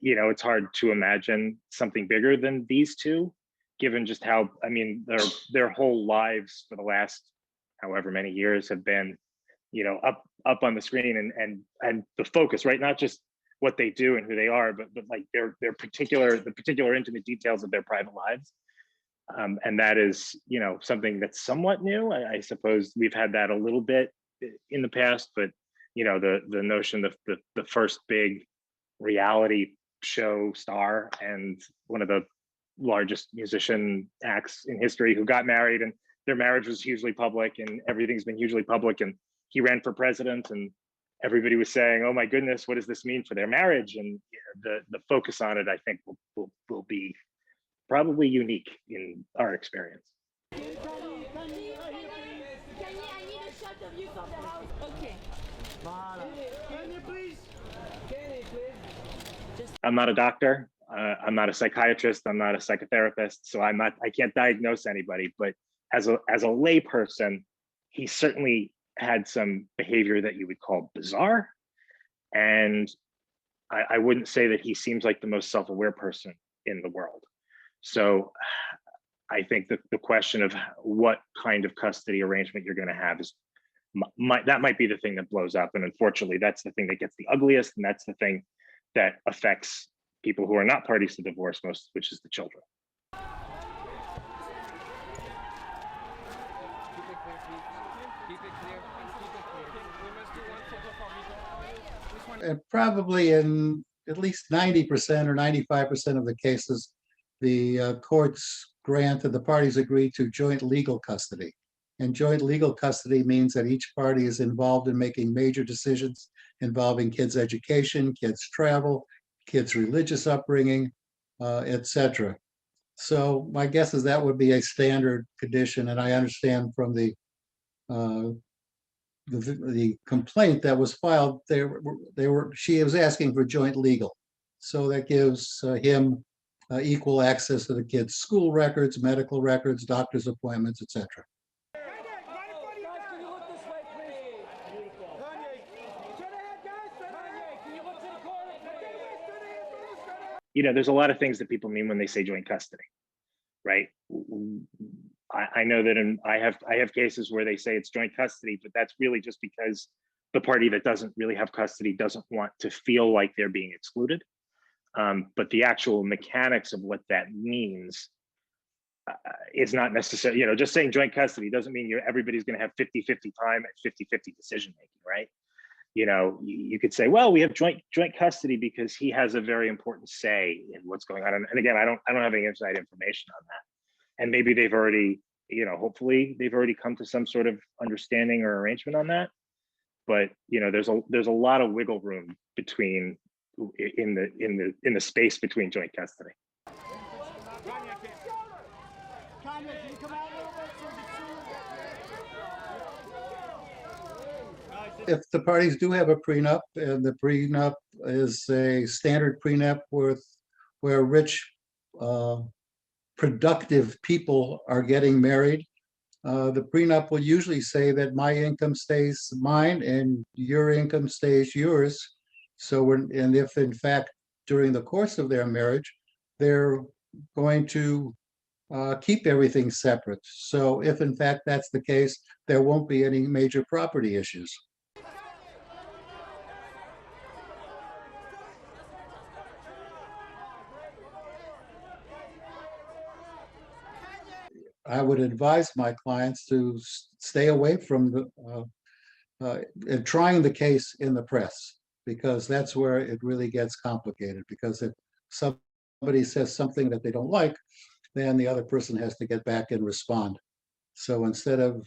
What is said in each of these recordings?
it's hard to imagine something bigger than these two, given just how, I mean, their whole lives for the last however many years have been, up on the screen, and the focus, right? Not just what they do and who they are, but like the particular intimate details of their private lives. And that is, something that's somewhat new. I suppose we've had that a little bit in the past, but the notion of the first big reality show star and one of the largest musician acts in history who got married, and their marriage was hugely public and everything's been hugely public, and he ran for president and everybody was saying, oh my goodness, what does this mean for their marriage? And the focus on it, I think, will be probably unique in our experience. I'm not a doctor. I'm not a psychiatrist. I'm not a psychotherapist. So I can't diagnose anybody, but as a layperson, he certainly had some behavior that you would call bizarre. And I wouldn't say that he seems like the most self-aware person in the world. So I think that the question of what kind of custody arrangement you're going to have is that might be the thing that blows up. And unfortunately, that's the thing that gets the ugliest. And that's the thing that affects people who are not parties to divorce most, which is the children. And probably in at least 90% or 95% of the cases, the courts grant that the parties agree to joint legal custody. And joint legal custody means that each party is involved in making major decisions involving kids' education, kids' travel, kids' religious upbringing, etc. So my guess is that would be a standard condition. And I understand from the complaint that was filed, she was asking for joint legal. So that gives him equal access to the kids' school records, medical records, doctor's appointments, etc. There's a lot of things that people mean when they say joint custody, right? I know that I have cases where they say it's joint custody, but that's really just because the party that doesn't really have custody doesn't want to feel like they're being excluded. But the actual mechanics of what that means is not necessary. Just saying joint custody doesn't mean everybody's going to have 50-50 time and 50-50 decision making, right? You could say, well, we have joint custody because he has a very important say in what's going on. And again, I don't have any inside information on that. And maybe they've already, hopefully they've already come to some sort of understanding or arrangement on that. But there's a lot of wiggle room between in the space between joint custody. If the parties do have a prenup, and the prenup is a standard prenup where rich, productive people are getting married, the prenup will usually say that my income stays mine and your income stays yours. So and if in fact during the course of their marriage they're going to keep everything separate, so if in fact that's the case, there won't be any major property issues. I would advise my clients to stay away from trying the case in the press, because that's where it really gets complicated. Because if somebody says something that they don't like, then the other person has to get back and respond. So instead of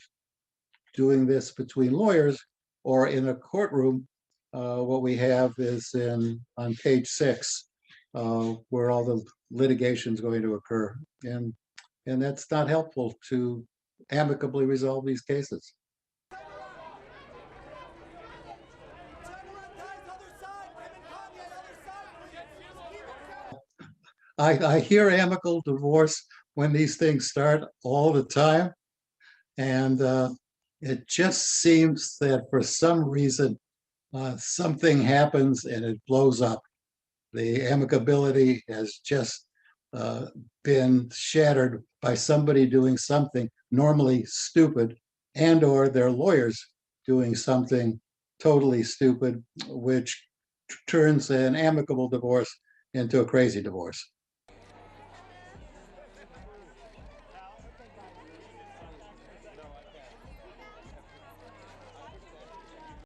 doing this between lawyers or in a courtroom, what we have is on page 6, where all the litigation is going to occur. And that's not helpful to amicably resolve these cases. I hear amicable divorce when these things start all the time. And it just seems that for some reason, something happens and it blows up. The amicability has just been shattered by somebody doing something normally stupid, and or their lawyers doing something totally stupid, which turns an amicable divorce into a crazy divorce.